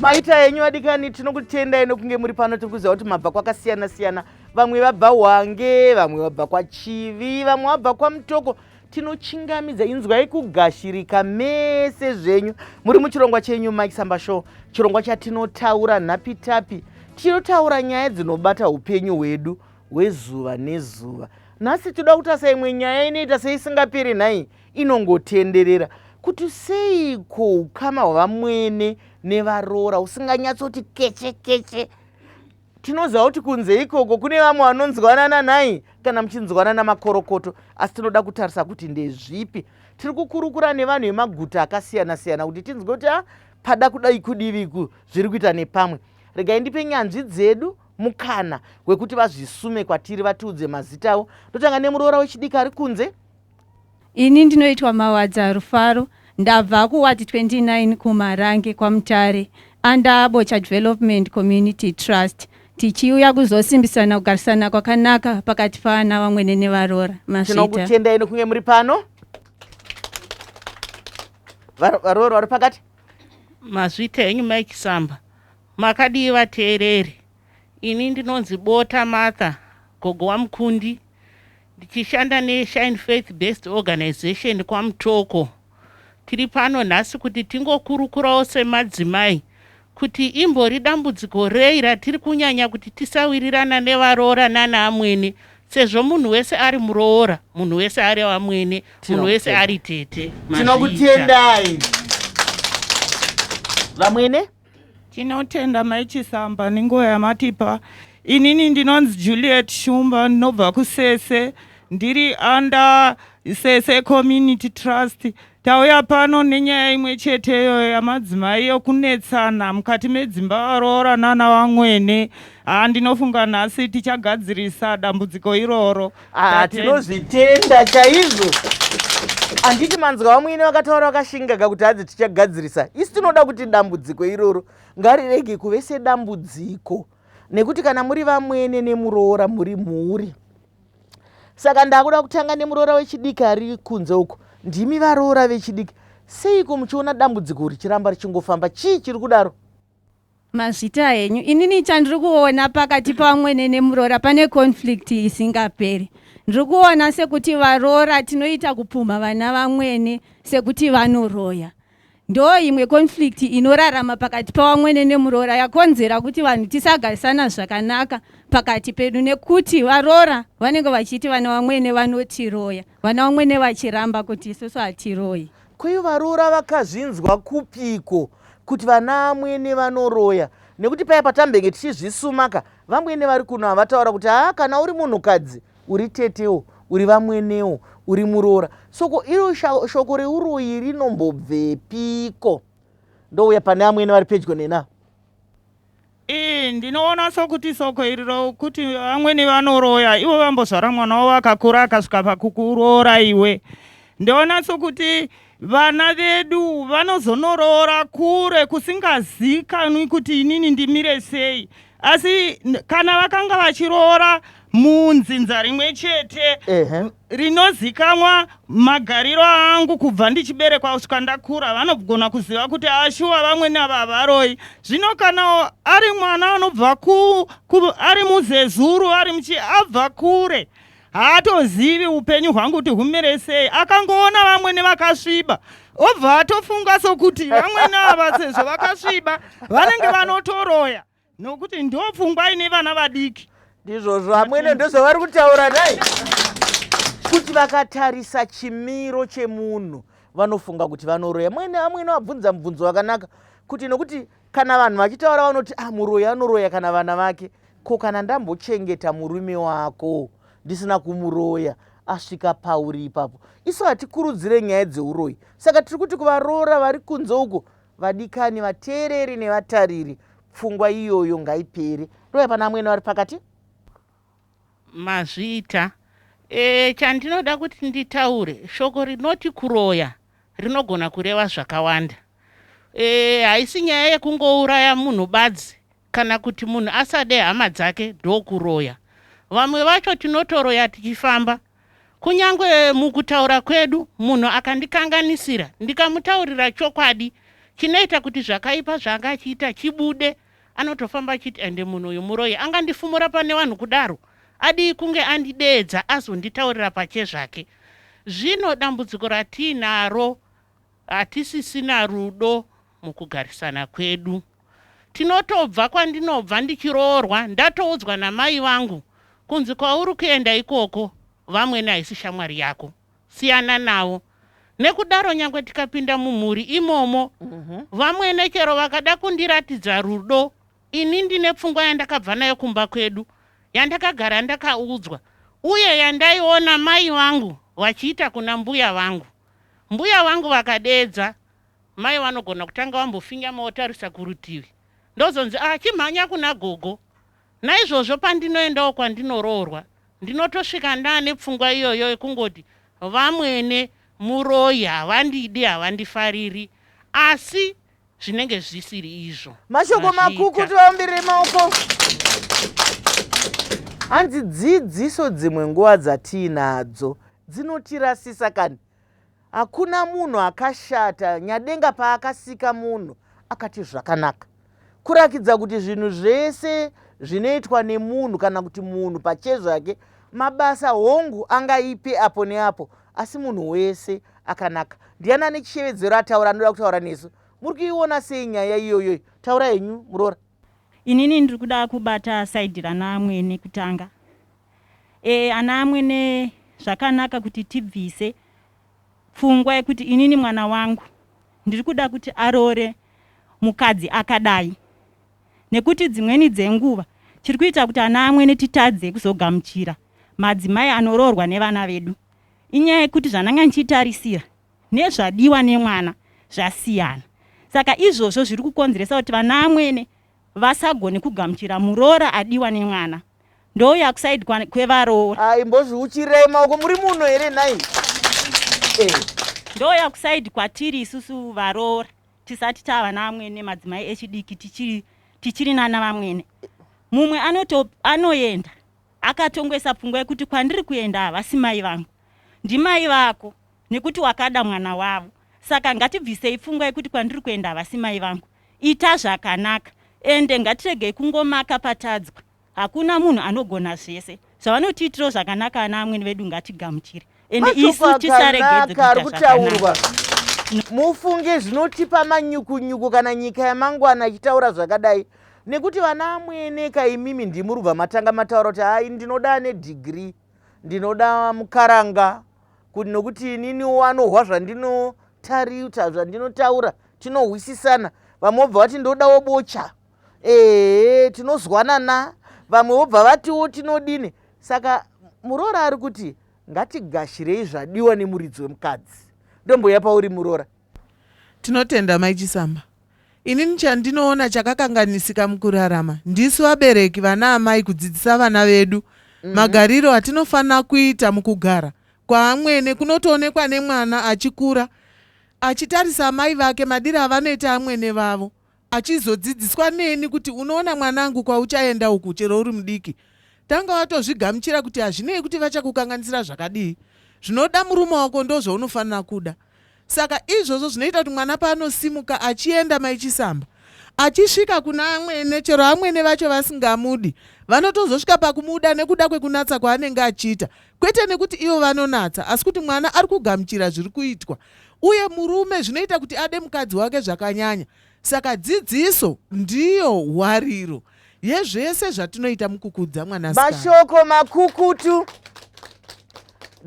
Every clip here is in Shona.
Maita yenyu adikani tinokutendai nokunge muri pano tikuziva kuti mabva kwakasiyana siyana. Vamwe vabva Hwange, vamwe vabva kwaChivi, vamwe vabva kwaMutoko. Tinochingamidza inzwai kugashirika mese zvenyu. Muri muchirongwa chenyu Mai Chisamba Show, chirongwa chatinotaura nhapitapi. Tinotaura nyaya dzinobata upenyu hwedu hwezuva nezuva. Nhasi toda kutarisa imwe nyaya inoita seisingaperi nhai, inongotenderera. Kuti seiko ukama hwavamwene nevaroora usinganyatsoti keche keche. Tinoziva kuti kunze ikoko kune vamwe vanonzwanana nhai kana muchinzwanana namakorokoto, asi tinoda kutarisa kuti ndezvipi. Tiri kukurukura nevanhu vemaguta akasiyana siyana kuti tinzwe kuti pada kudai kudiviku zviri kuita nepamwe. Regai ndipe nyanzvi dzedu mukana wekuti vazvisume kwatiri, vatiudze mazita avo. Ndotanga nemuroora wechidiki ari kunze. Ini ndinoitwa Mawadza Rufaro, ndabva kuward 29 kuMarange kwaMutare, under Bocha Development Community Trust. Tichiuya kuzosimbisana kugarisana kwakanaka pakati pavana vamwene nevaroora. Tinokutendai nokunge muri pano. Varoora vari pakati. Mazvita enyu Mai Chisamba, makadii vateereri. Ini ndinonzi Bota Martha Gogo waMukundi, ndichishanda neShine Faith Based Organization kwaMutoko. Tiri pano nhasi kuti tingokurukurawo semadzimai kuti imbori dambudziko rei ratiri kunyanya kuti tisawirirana nevaroora nanaamwene, sezvo munhu wese ari muroora, munhu wese ari wamwene, munhu wese ari tete. Tinokutendai. Vamwene? Tinotenda Mai Chisamba ninguva yamatipa. Inini ndinonzi Juliet Shumba, ndinobva kuSese, ndiri under Sese Community Trust. Tauya pano nenyaya imwe cheteyo yamadzimai yokunetsana mukati medzimba varoora nana vamwene. Ndinofunga nhasi tichagadzirisa dambudziko iroro. Tinozvitenda chaizvo. Anditi manzwa vamwene vakataura vakashingaga kuti hadzi tichagadzirisa. Isi tinoda kuti dambudziko iroro ngarirege kuve sedambudziko, nekuti kana muri vamwene nemuroora muri mhuri. Saka ndakuda kutanga nemuroora wechidiki ari kunze uko. Ndimi varoora vechidiki, seiko muchiona dambudziko richiramba richingofamba? Chii chiri kudaro? Mazita enyu, inini chandiri kuona pakati pavamwene nemuroora pane conflict isingaperi. Ndiri kuona sekuti varoora tinoita kupumha vana vamwene sekuti vanoroya. Ndo imwe conflict inorarama pakati pavamwene nemuroora yakonzera kuti vanhu tisagarisana zvakanaka pakati pedu, nekuti varoora vanenge vachiti vana vamwene vanotiroya, vana vamwene vachiramba kuti isusu hatiroyi. Kwai varoora vakazvinzwa kupiko kuti vana vamwene vanoroya? Nekuti paya patambenge tichizvisumaka, vamwene vari kuno havataura kuti kana uri munhukadzi uri tetewo, uri vamwenewo, uri muroora. Soko iro shoko reuroyi rinombobvepiko? Ndouya pane vamwene vari pedyo nena. Ndinoona sokuti soko iriro kuti vamwene vanoroya, ivo vambozvara mwana wavo akakura akasvika pakukuroora iwe. Ndinoona sokuti vana vedu vanozonoroora kure kusingazikanwi kuti inini ndimire sei. Asi kana vakanga vachiroora munzinza rimwe chete rinozikamwa magariro angu kubva ndichiberekwa kusvika ndakura, vanogona kuziva kuti ashuwa vamwene ava varoyi. Zvino kana ari mwana anobva ari muzezuru ari abva kure, haatozivi upenyu hwangu kuti humire sei. Akangoona vamwene vakasviba obva atofunga sokuti vamwene ava sezvo vakasviba vanenge vanotoroya, nokuti ndopfungwa ine vana vadiki. Ndizvozvo vamwene ndozvavari kutaura nai, kuti vakatarisa chimiro chemunhu vanofunga kuti vanoroya. Vamwene vabvunza mubvunzo wakanaka, kuti nokuti kana vanhu vachitaura vanoti muroyi anoroya kana vana vake. Ko kana ndambochengeta murume wako ndisina kumuroya asvika pauri ipapo, isu hatikurudzire nyaya dzeuroyi. Saka tiri kuti kuvaroora vari kunze uko, vadikani, vateereri nevatariri, pfungwa iyoyo ngaipere. Ndoya pana vamwene vari pakati. Mazvita chandinoda kuti nditaure, shoko rinoti kuroya rinogona kureva zvakawanda. Haisi nyaya yekungouraya munhu badzi kana kuti munhu asade hama dzake ndokuroya. Vamwe vacho tinotoroya tichifamba. Kunyangwe mukutaura kwedu munhu akandikanganisira ndikamutaurira chokwadi, chinoita kuti zvakaipa zvanga achiita chibude. Anotofamba achiti ende munhu uyu muroyi angandifumura pane vanhu kudaro, adi kunge andideedza azonditaurira pache zvake. Zvino dambudziko ratinaro, hatisisina rudo mukugarisana kwedu. Tinotobva kwandinobva ndichiroorwa ndatoudzwa namai vangu kunzi kwauri kuenda ikoko Vamwene haisi shamwari yako, siyana navo. Nekudaro nyangwe tikapinda mumhuri imomo, Vamwene chero vakada kundiratidza rudo, ini ndine pfungwa yandakabva nayo kumba kwedu, yandakagara ndakaudzwa, uye yandaiona mai vangu vachiita kuna mbuya vangu. Mbuya vangu vakadeedza, mai vanogona kutanga vambofinya maotarisa kurutivi, ndozonzi chimhanya kuna gogo. Naizvozvo pandinoendawo kwandinoroorwa, ndinotosvika ndane pfungwa iyoyo yekungoti Vamwene muroyi havandidi, havandifariri, asi zvinenge zvisiri izvo. Mashoko makuku tivaombirire maoko. Hanzi dzidziso dzimwe nguva dzatiinadzo dzinotirasisa kani. Hakuna munhu akashata Nyadenga paakasika munhu akati zvakanaka. Kurakidza kuti zvinhu zvese zvinoitwa nemunhu kana kuti munhu pachezvake mabasa hongu angaipe apo neapo, asi munhu wese akanaka. Ndiana nechishevedzero ataura anoda kutaura nesu. Muri kuiona sei nyaya iyoyo? Taura henyu Muroora. Inini ndiri kuda kubata saidhi rana Amwene kutanga. Ana Amwene zvakanaka kuti tibvise pfungwa yekuti inini mwana wangu ndiri kuda kuti aroore mukadzi akadai. Nekuti dzimweni dzenguva chiri kuita kuti ana Amwene titadze kuzogamuchira madzimai anoroorwa nevana vedu. Inyaya yekuti zvananga nchitarisira nezvadiwa nemwana zvasiyana. Saka izvozvo zviri kukonzeresa kuti vana Amwene vasagone kugamuchira muroora adiwa nemwana. Ndouya kusaidi kwevaroora. Imbozviuchirei maoko, muri muno here nai? Ndouya kusaidi kwatiri isusu varoora, tisati tava naamwene madzimai echidiki tichiri nana Vamwene. Mumwe anoenda akatongwesa pfungwa yekuti kwandiri kuenda havasi mai vangu, ndimai vako, nekuti wakada mwana wavo. Saka ngatibvisei pfungwa yekuti kwandiri kuenda havasi mai vangu. Ita zvakanaka, ende ngatiregei kungomaka patadzwa. Hakuna munhu anogona zvese. Zvavanotiitiro zvakanaka ana Amwene vedu ngatigamuchire. Ende isu tisaregedze kuita zvakanaka. Mufunge zvinotipa manyuku-nyuku kana nyika yamangwana ichitaura zvakadai. Nekuti vana Amwene kaimimi ndimurubva matanga mataura kuti hai ndinoda nedhigiri, ndinoda mukaranga, kuti nokuti inini wanohwa zvandinotarita zvandinotaura tinohwisisana. Vamwe vobva vati ndodawo bocha, tinozwanana. Vamwe vobva vatiwo tinodini. Saka Muroora ari kuti ngatigashirei zvadiwa nemuridzi wemukadzi. Ndomboya pauri Muroora. Tinotenda Mai Chisamba. Inini chandinoona chakakanganisika mukurarama ndisu vabereki vana amai kudzidzisa vana vedu magariro atinofanira kuita mukugara kwaamwene. Kunotoonekwa nemwana achikura achitarisa mai vake madiro avanoita amwene vavo, achizodzidziswa neni kuti unoona mwanangu kwauchaenda uku chero uri mudiki, tanga watozvigamuchira kuti hazvinei kuti vachakukanganisira zvakadii, zvinoda murume wako ndozvaunofanira kuda. Saka izvozvo zvinoita kuti mwana paanosimuka achienda Mai Chisamba, achisvika kuna amwene, chero amwene vacho vasingamudi, vanotozosvika pakumuda nekuda kwekunatsa kwaanenge achiita, kwete nekuti ivo vanonatsa, asi kuti mwana ari kugamuchira zviri kuitwa. Uye murume zvinoita kuti ade mukadzi wake zvakanyanya. Saka dzidziso ndiyo hwariro yezvese zvatinoita mukukudza mwanasikana. Mashoko makukutu.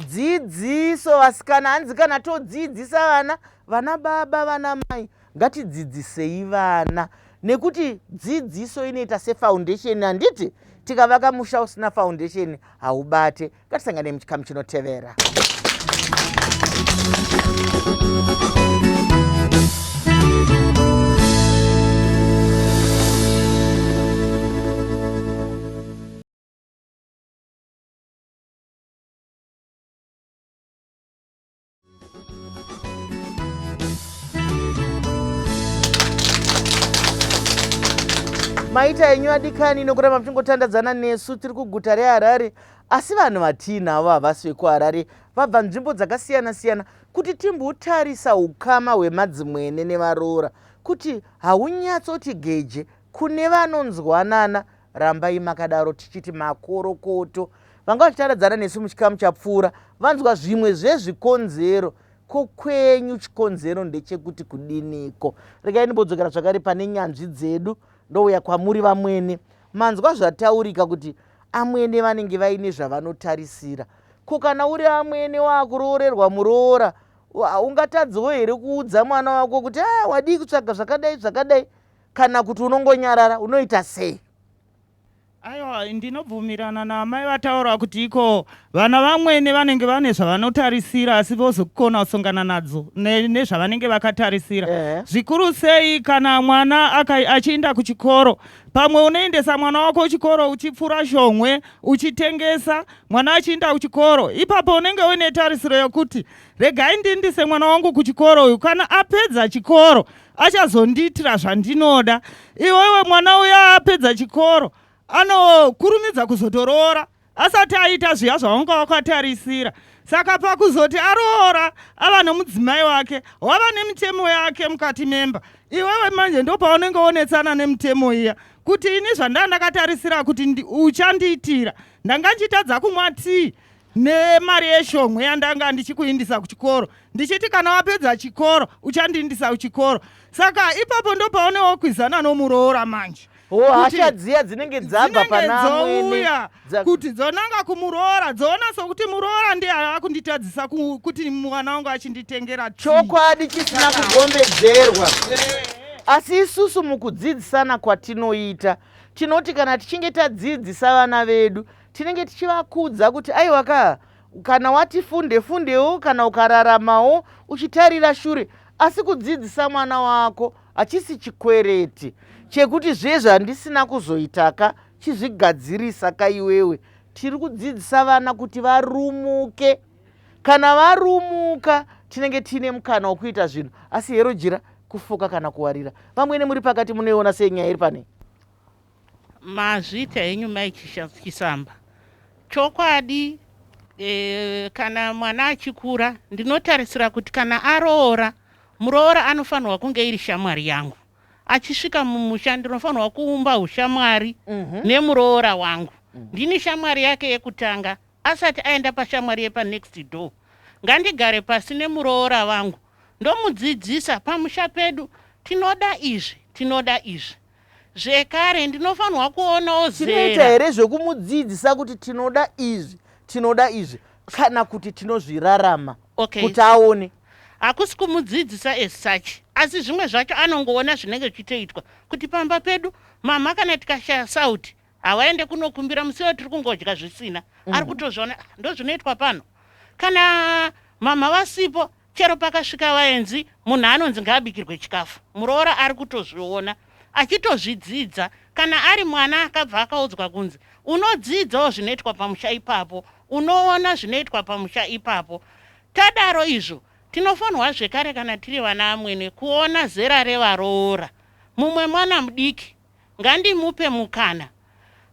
Dzidziso vasikana, hanzi kana todzidzisa vana baba vana mai, ngatidzidzisei vana, nekuti dzidziso inoita sefoundation. Handiti tikavaka musha usina foundation haubate. Ngatisangane muchikamu chinotevera. Maita enyu adikani nokuramba muchingotandadzana nesu tiri kuguta reHarare, asi vanhu vatiinavo havasi vekuHarare, vabva nzvimbo dzakasiyana-siyana kuti timbotarisa ukama hwemadzimwene nevaroora kuti haunyatsoti geje kune vanonzwanana. Rambai makadaro tichiti makorokoto. Vanga vachitadzana nesu muchikamu chapfuura vanzwa zvimwe zvezvikonzero. Kokwenyu chikonzero ndechekuti kudiniko. Regai nimbodzokera zvakare pane nyanzvi dzedu ndouya kwamuri vamwene. Manzwa zvataurika kuti amwene vanenge vaine zvavanotarisira. Ko kana uri amwene wakuroorerwa muroora, ungatadzawo here kuudza mwana wako kuti wadii kutsvaga zvakadai zvakadai, kana kuti unongonyarara, unoita sei? Aiwa, ndinobvumirana namai vataura kuti iko vana vamwene vanenge vane zvavanotarisira asi vozokona kusongana nadzo nezvavanenge vakatarisira. Zvikuru sei kana mwana achienda kuchikoro, pamwe unoendesa mwana wako kuchikoro uchipfura shomwe uchitengesa, mwana achienda kuchikoro, ipapo unenge une tarisiro yokuti regai ndiendese mwana wangu kuchikoro uyu, kana apedza chikoro achazondiitira zvandinoda. Iwewe mwana uya apedza chikoro anokurumidza kuzotoroora asati aita zviya zvawanga wakatarisira. Saka pakuzoti aroora ava nomudzimai wake, wava nemitemo yake mukati memba, iwewe manje ndo paunenge onetsana nemitemo iya kuti ini zvandandakatarisira kuti uchandiitira ndanga nchitadza kumwa tii nemari yeshomwe yandanga ndichikuindisa kuchikoro, ndichiti kana wapedza chikoro uchandiindisa kuchikoro. Saka ipapo ndo paunewokwizana nomuroora manje. Hasha dziya dzinenge dzabva pana amwene kuti dzonanga kumuroora dzoona sokuti muroora ndiye akunditadzisa kuti mwana wangu achinditengera chokwadi chisina kugombedzerwa. Asi isusu mukudzidzisana kwatinoita tinoti kana tichinge tadzidzisa vana vedu tinenge tichivakudza kuti aiwa kana wati fundewo, kana ukararamawo uchitarira shure. Asi kudzidzisa mwana wako hachisi chikwereti chekuti zvezvandisina kuzoitaka chizvigadzirisa kaiwewe. Tiri kudzidzisa vana kuti varumuke. Kana varumuka tinenge tine mukana wokuita zvinhu. Asi hero jira kufuka kana kuwarira. Vamwene muri pakati munoiona sei nyaya iri pane? Mazvita henyu Mai Chisamba. Chokwadi kana mwana achikura ndinotarisira kuti kana aroora, muroora anofanirwa kunge iri shamwari yangu. Achisvika mumusha ndinofanirwa kuumba ushamwari nemuroora wangu. Ndini shamwari yake yekutanga, asati aenda pashamwari yepa next door. Ngandigare pasi nemuroora wangu ndomudzidzisa pamusha pedu tinoda izvi. Zvekare ndinofanirwa kuonawo zera. Tinoita here zvekumudzidzisa kuti tinoda izvi kana kuti tinozvirarama kuti aone. Hakusi kumudzidzisa as such, asi zvimwe zvacho anongoona zvinenge zvichitoitwa kuti pamba pedu mama kana tikashaya sauti hawaende kunokumbira musiwo tiri kungodya zvisina. Ari kutozviona ndozvinoitwa pano. Kana mama vasipo chero pakasvika vaenzi munhu anonzi ngaabikirwe chikafu, muroora ari kutozviona achitozvidzidza. Kana ari mwana akabva akaudzwa kunzi unodzidzawo zvinoitwa pamusha ipapo, unoona zvinoitwa pamusha ipapo. Tadaro izvo tinofanirwa zvekare kana tiri vana amwene kuona zera revaroora. Mumwe mwana mudiki ngandimupe mukana.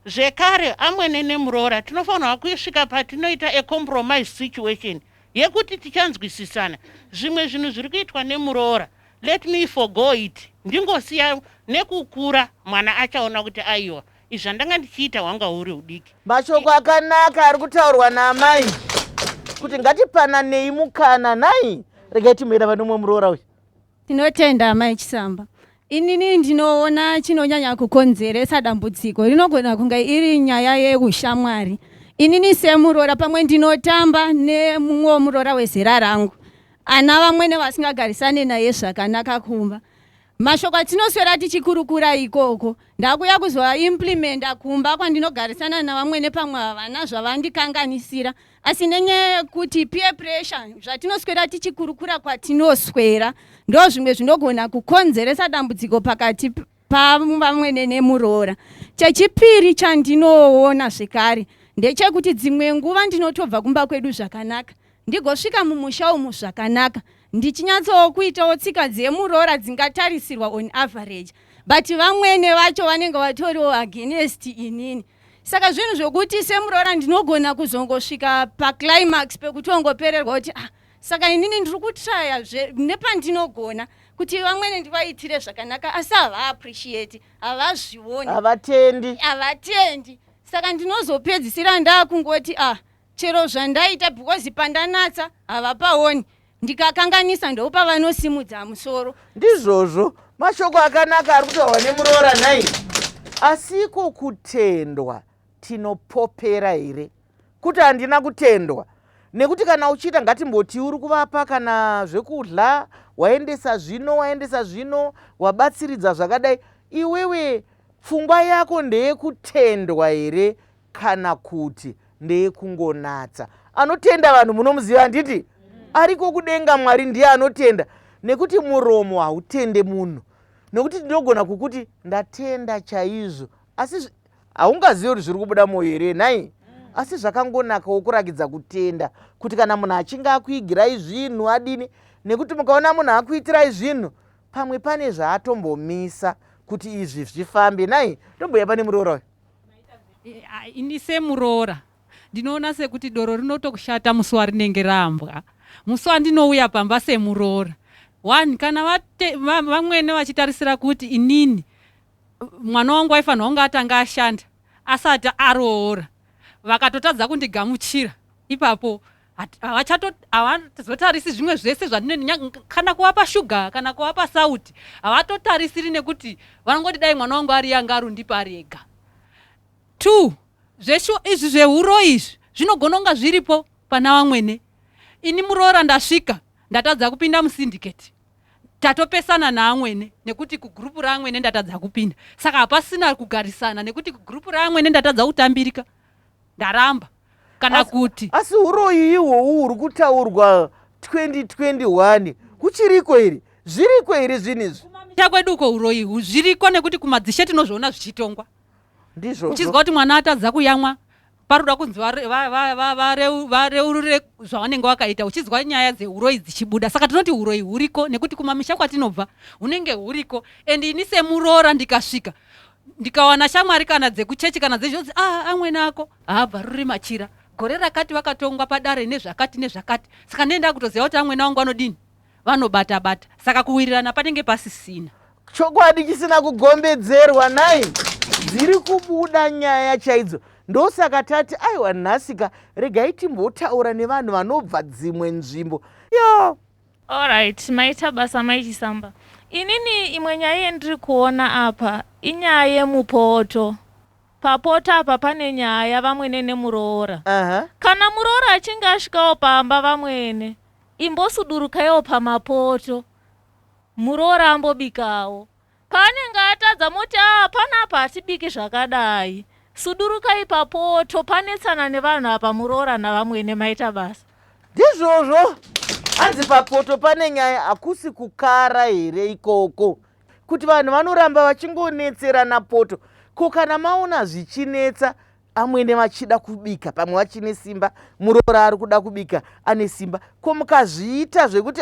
Zvekare amwene nemuroora tinofanirwa kusvika patinoita a compromise situation yekuti tichanzwisisana. Zvimwe zvinhu zviri kuitwa nemuroora, let me forgo it. Ndingosiya nekukura mwana achaona kuti aiwa izvi zvandanga ndichiita wanga uri udiki. Mashoko akanaka ari kutaurwa namai kuti ngatipananei mukana. Nai regai timira vanomwe muroora uyu. Tinotenda Mai Chisamba. Inini ndinoona chinonyanya kukonzeresa dambudziko rinogona kunge iri nyaya yeushamwari. Inini semuroora pamwe ndinotamba nemumwe muroora wezera rangu, ana vamwene vasingagarisane naye zvakanaka kumba. Mashoko atinoswera tichikurukura ikoko ndakuya kuzoimplementa kumba kwandinogarisana navamwene pamwe havana zvavandikanganisira. Asi nenyaya yekuti peer pressure zvatinoswera tichikurukura kwatinoswera ndo zvimwe zvinogona kukonzeresa dambudziko pakati pavamwene nemuroora. Chechipiri chandinoona zvekare ndechekuti dzimwe nguva ndinotobva kumba kwedu zvakanaka ndigosvika mumusha umu zvakanaka ndichinyatsowo kuitawo tsika dzemuroora dzingatarisirwa on average, but vamwene vacho vanenge vatoriwo against inini. Saka zvinhu zvokuti semuroora ndinogona kuzongosvika paclimax pekutongopererwa kuti saka inini ndiri kutraya nepandinogona kuti vamwene ndivaitire zvakanaka asi havaappreciate, havazvioni, havatendi. Saka ndinozopedzisira ndaakungoti chero zvandaita because pandanatsa havapaoni, ndikakanganisa ndopa vanosimudza musoro. Ndizvozvo mashoko akanaka ari kutaurwa Nemuroora nhai. Asiko kutendwa tinopopera here kuti handina kutendwa, nekuti kana uchiita ngatimboti uri kuvapa kana zvekudla, waendesa zvino, wabatsiridza zvakadai, iwewe pfungwa yako ndeyekutendwa here kana kuti ndeyekungonatsa? Anotenda vanhu munomuziva handiti? Ariko kudenga Mwari ndiye anotenda, nekuti muromo hautende munhu. Nekuti ndinogona kukuti ndatenda chaizvo, asi haungazivi kuti zviri kubuda mwoyo here nhai? Asi zvakangonakawo kurakidza kutenda, kuti kana munhu achinge akuigirai zvinhu adini, nekuti mukaona munhu akuitirai zvinhu pamwe pane zvaatombomisa kuti izvi zvifambe nhai. Ndomboya pane Muroora. Ini semuroora ndinoona sekuti doro rinotokushata musi warinenge rambwa. Musi wandinouya pamba semuroora, one, kana vamwene vachitarisira kuti inini mwana wangu aifanira kunge atanga ashanda asati aroora, vakatotadza kundigamuchira, ipapo havazotarisi zvimwe zvese kana kuvapa shuga kana kuvapa sauti, havatotarisiri nekuti vanongoti dai mwana wangu ari yanga arundipa rega. 2, izvi zveuro izvi zvinogona kunga zviripo pana vamwene. Ini Muroora ndasvika ndatadza kupinda musyndicate, tatopesana naamwene nekuti kugrupu raamwene ndatadza kupinda, saka hapasina kugarisana nekuti kugrupu raamwene ndatadza kutambirika, ndaramba. Kana kuti asi uroyi ihwohwo uri kutaurwa 2021 kuchiriko here? Zviriko here zvinhu izvi? Kumamusha kwedu uko uroyi zviriko, nekuti kumadzishe tinozviona zvichitongwa. Ndizvo uchizwa kuti mwana atadza kuyamwa paroda kunzi vareurure zvavanenge vakaita, uchizwa nyaya dzeuroyi dzichibuda. Saka tinoti uroyi huriko, nekuti kumamisha kwatinobva hunenge huriko. And ini semuroora ndikasvika ndikawana shamwari kana dzekuchechi kana dzezvonzi amwene ako haabvaruri machira, gore rakati vakatongwa padare nezvakati nezvakati. Saka nenda kutoziva kuti amwene wangu anodini, vanobata-bata. Saka kuwirirana panenge pasisina. Chokwadi chisina kugombedzerwa nhai, dziri kubuda nyaya chaidzo. Ndosaka tati aiwa nhasika regai timbotaura nevanhu vanobva dzimwe nzvimbo. Alright, maita basa Mai Chisamba. Inini imwe nyaya yendiri kuona apa inyaya yemupoto. Papoto apa pane nyaya vamwene Nemuroora. Kana Muroora achinge asvikawo pamba vamwene, imbosudurukaiwo pamapoto, Muroora ambobikawo. Paanenge atadza moti panapa hatibiki zvakadai, sudurukai papoto, panetsana nevanhu apa Muroora navamwene. Maita basa ndizvozvo. Hanzi papoto pane nyaya, hakusi kukara here ikoko, kuti vanhu vanoramba vachingonetserana poto. Ko kana maona zvichinetsa, amwene vachida kubika, pamwe vachine simba, Muroora ari kuda kubika ane simba, ko mukazviita zvekuti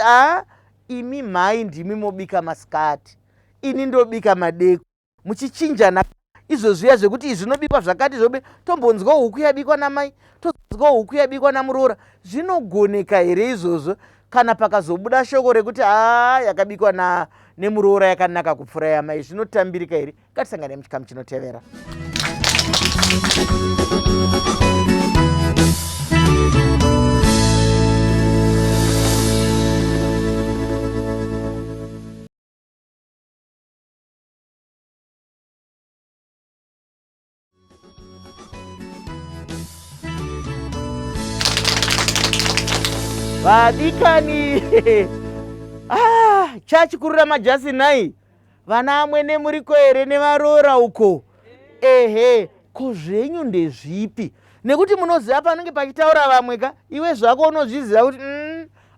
imi mhai ndimi mobika masikati, ini ndobika madeko, muchichinjana izvo zviya zvekuti izvi zvinobikwa zvakati zvobe, tombonzwa huku yabikwa namai, tozwa huku yabikwa naMuroora. Zvinogoneka here izvozvo kana pakazobuda shoko rekuti yakabikwa Nemuroora yakanaka kupfuura yamai? Zvinotambirika here? Ngatisangane muchikamu chinotevera. Vadikani chachikurira majasi nhai, vana amwene muriko here nevaroora uko? Ko zvenyu ndezvipi? Nekuti munoziva panenge pachitaura vamweka, iwe zvako unozviziva kuti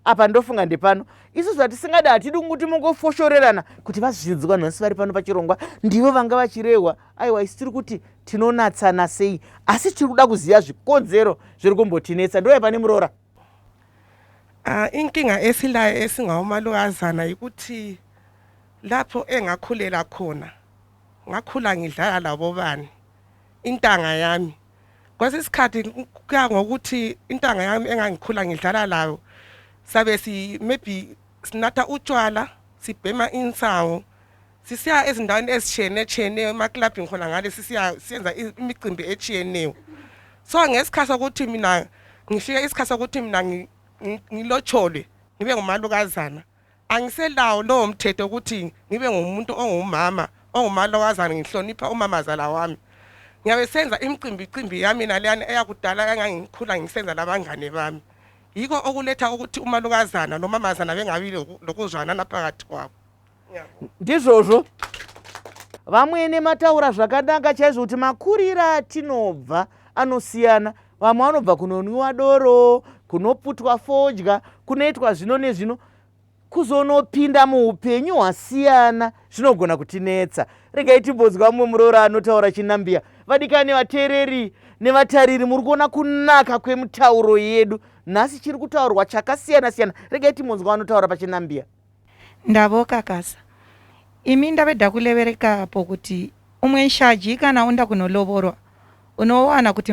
apa ndofunga ndepano. Isu zvatisingada hatidi kunguti mungofoshorerana kuti vazvidzwa nhasi vari pano pachirongwa ndivo vanga vachirehwa. Aiwa, isi tiri kuti tinonatsana sei, asi tiri kuda kuziva zvikonzero zviri kumbotinetsa. Ndo pane Muroora. Inkinga esilayo esingawomalukazana yikuthi lapho engakhulela khona, ngakhula ngidlala labo bani intanga yami. Kwasisikhathi kuya ngokuthi intanga yami engangikhula ngidlala layo sabe maybe sinatha utshwala, sibhema insango sisiya ezindaweni ezitshiyeneyo emaklabhini khona ngale siyenza imicimbi etshiyeneyo. So ngesikhathi sokuthi mina ngifike isikhathi sokuthi mina ngilotshole ngibe ngumalukazana, angiselawo lowo mthetho ukuthi ngibe ngumuntu ongumama ongumalukazana ngihlonipha umamazala wami. Ngiyabe senza imicimbi yami naleyana eyakudala engangikhula ngisenza labangane bami. Yiko okuletha ukuthi umalukazana nomamazana bengabi lokuzwanana phakathi kwabo. Ndizvozvo vamwene mataura zvakanaka chaizvo kuti makurira atinobva anosiyana. Vamwe vanobva kunonwiwa doro, kunoputwa fodya, kunoitwa zvino nezvino, kuzonopinda muupenyu hwasiyana zvinogona kutinetsa. Regai timbonzwa mumwe muroora anotaura chinambia. Vadikani vateereri nevatariri, muri kuona kunaka kwemitauro yedu. Nhasi chiri kutaurwa chakasiyana siyana. Regai timbonzwa anotaura pachinambia. Ndavoka kasa imi ndaveda kulevereka pokuti umwe nshaji kana unda kunolovorwa unowana kuti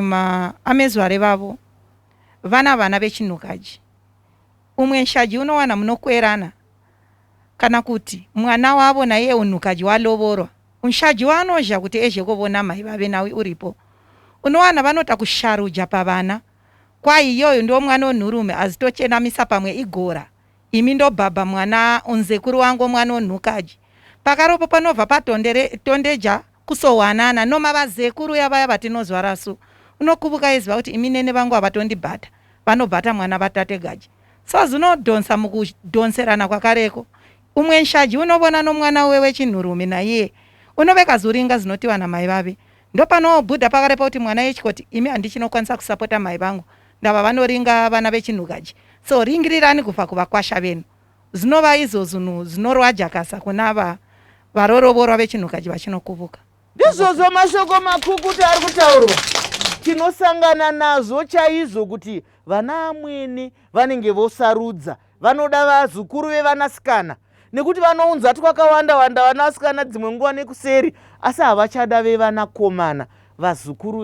amezware vavo vana vechinukaji. Umwe nshaji unowana munokwerana kana kuti mwana wavo naiye unukaji walovorwa. Unshaji wanozha kuti ezhe kovona mai vave nawe uripo. Unowana vanota kusharuja pavana. Kwa iyoyo ndo mwana onhurume azitochenamisa pamwe igora. Imi ndo baba mwana unzekuru wangu mwana onhukaji. Pakaropo panobva patondeja kusowanana noma vazekuru yavaya vatinozwa rasu. Unokubuka iziva kuti imi nene vangu havatondibhata. Vanobhata mwana vatategaji. So zvinodhonsa mukudhonserana kwakareko. Umwe nshaji unovona nomwana wechinhurume naiye unoveka zuringa zinotiwa namai vave. Ndo panobhudha pakarepo kuti mwana yechikoti imi handichinokwanisa kusapota mai vangu. Ndava vanoringa vana vechinhukaji. So ringirirani kubva kuvakwasha venu. Zinova izo zvinhu zvinorwajakasa kuna varorovorwa vechinhukaji vachinokuvuka. Ndizvozvo mashoko makukuti ari kutaurwa. Tinosangana nazvo chaizvo kuti vana amwene vanenge vosarudza. Vanoda vazukuru vevanasikana. Nekuti vanounza twakawanda wanda vanasikana dzimwe nguva nekuseri. Asi havachada vevanakomana. Vazukuru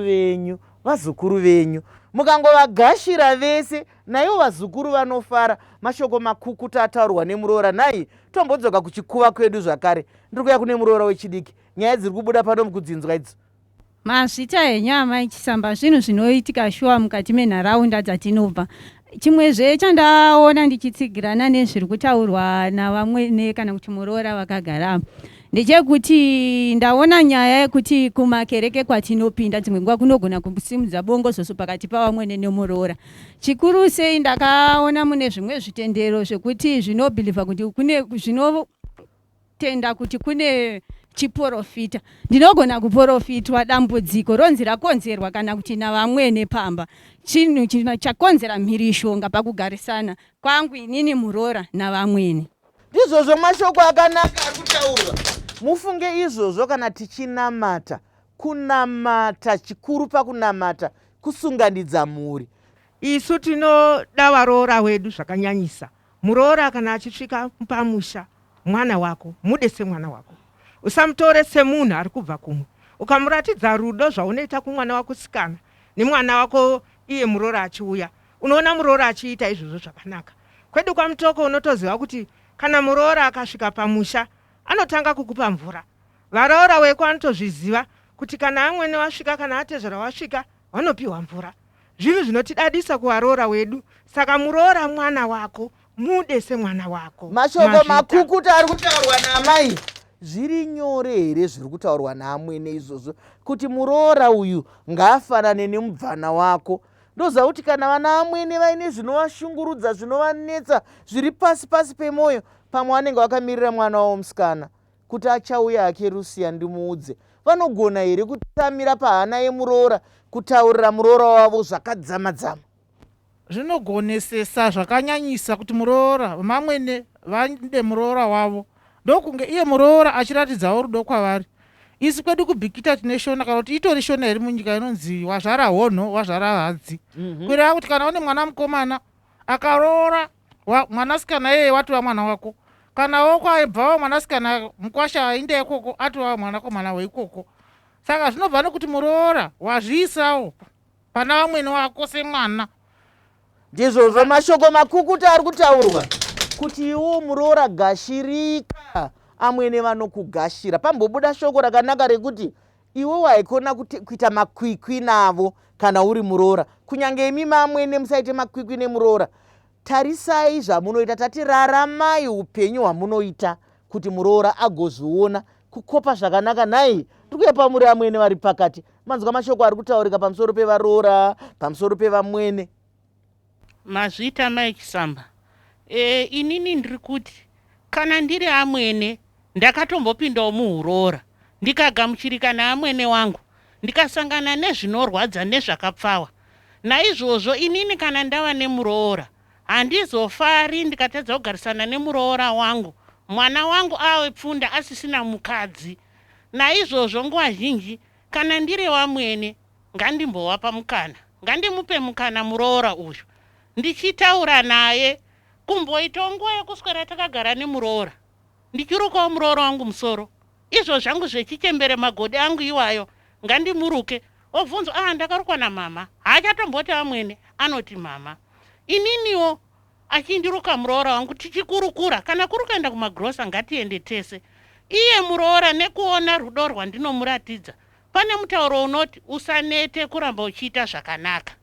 venyu. Mukangovagashira vese, naivo vazukuru vanofara. Mashoko makukuta ataurwa Nemuroora. Nhai tombodzoka kuchikuva kwedu zvakare. Ndiri kuya kune Nemuroora wechidiki. Nyaya dziri kubuda pano mukudzinzwa idzo. Mazvita henyu Mai Chisamba zvinhu zvinoitika shuwa mukati menharaunda dzatinobva. Chimwezve chandaona ndichitsigirana nezviri kutaurwa navamwene kana kuti Muroora vakagara ndechekuti ndaona nyaya yekuti kumakereke kwatinopinda dzimwe nguva kunogona kusimudza bongozoso pakati pavamwene neMuroora. Chikuru sei ndakaona mune zvimwe zvitendero zvekuti zvinobhilivha kuti zvinotenda kuti kune chiprofita. Ndinogona kuprofitwa dambudziko ronzi rakonzerwa kana kuti navamwene pamba. Chinhu chakonzera mhirishonga pakugarisana kwangu inini Muroora navamwene. Ndizvozvo mashoko akanaka ari kutaurwa. Mufunge izvozvo kana tichinamata. Kunamata, chikuru pakunamata kusunganidza mhuri. Isu tinoda varoora wedu zvakanyanyisa. Muroora kana achisvika pamusha, mwana wako mude semwana wako. Usamutore semunhu ari kubva kumwe. Ukamuratidza rudo zvaunoita kumwana wako sikana nemwana wako iye Muroora achiuya, unoona Muroora achiita izvozvo zvakanaka. Kwedu kwamutoko unotoziva kuti kana Muroora akasvika pamusha anotanga kukupa mvura. Varoora weko anotozviziva kuti kana amwene wasvika kana atezvera wasvika vanopiwa mvura. Zvinhu zvinotidadisa kuvaroora wedu. Saka Muroora mwana wako mude semwana wako. Mashoko makukuta ari kutaurwa naamai. Zviri nyore here zviri kutaurwa naamwene izvozvo kuti Muroora uyu ngaafanane nemubvana wako. Ndoziva kuti kana vana amwene vaine zvinovashungurudza zvinovanetsa zviri pasi pasi pemwoyo, pamwe vanenge vakamirira mwana wavo musikana kuti achauya hake Rusiya ndimuudze, vanogona here kutsamira pahana yeMuroora kutaurira Muroora wavo zvakadzama-dzama? Zvinogonesesa zvakanyanyisa kuti Muroora vamwene vande Muroora wavo. Ndokunge iye Muroora achiratidzawo rudo kwavari. Isi kwedu kubhikita tineshona kana kuti itori shona iri munyika inonzi wazvara honho wazvara hadzi. Kureva kuti kana une mwana mukomana akaroora mwanasikana yeye watova mwana wako. Kana woko aibvawo mwanasikana mukwasha ainde ikoko atova mwanakomana weikoko. Saka zvinobva nokuti Muroora wazviisawo pana vamwene wako semwana. Ndizvozvo mashoko makukuta ari kutaurwa kuti iwo Muroora gashirika amwene vanokugashira. Pambobuda shoko rakanaka rekuti iwe waikona kuita makwikwi navo kana uri muroora. Kunyange imi mamwene musaite makwikwi nemuroora, tarisai zvamunoita, tati raramai upenyu hwamunoita kuti muroora agozviona kukopa zvakanaka. Nhai tikuye pamuri amwene vari pakati, manzwa mashoko ari kutaurika pamusoro pevaroora, pamusoro pevamwene. Mazvita Mai Chisamba, inini ndiri kuti kana ndiri amwene ndakatombopindawo muuroora ndikagamuchirika naamwene wangu ndikasangana nezvinorwadza nezvakapfawa. Naizvozvo inini kana ndava nemuroora handizofari ndikatedza kugarisana nemuroora wangu, mwana wangu ave pfunda asisina mukadzi. Naizvozvo nguva zhinji kana ndiri wamwene ngandimbovapa mukana, ngandimupe mukana muroora uyu ndichitaura naye, kumboitawo nguva yekuswera takagara nemuroora ndichirukawo muroora wangu musoro. Izvo zvangu zvechichembere magodi angu iwayo ngandimuruke, obvunzwa ndakarukwa namama, haachatomboti amwene, anoti mama. Ininiwo achindiruka muroora wangu tichikurukura, kana kuri kuenda kumagrosa ngatiende tese. Iye muroora nekuona rudo rwandinomuratidza, pane mutauro unoti usanete kuramba uchiita zvakanaka.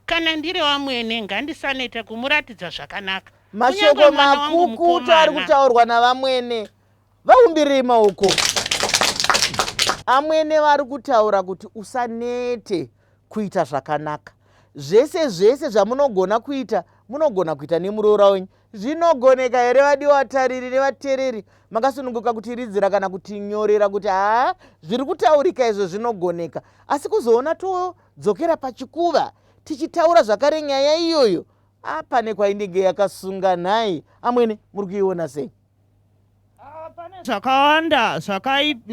Kana ndiri wamwene ngandisanete kumuratidza zvakanaka. Mashoko makukutu ari kutaurwa navamwene. Vaumbirei maoko. Amwene vari kutaura kuti usanete kuita zvakanaka. Zvese zvamunogona kuita, munogona kuita nemuroora wenyu. Zvinogoneka here vadiwa vatariri nevatereri? Makasununguka kutiridzira kana kutinyorera kuti zviri kutaurika izvo zvinogoneka. Asi kuzoona todzokera pachikuva tichitaura zvakare nyaya iyoyo, pane kwainenge yakasunga. Nhai amwene muri kuiona sei? Pane zvakawanda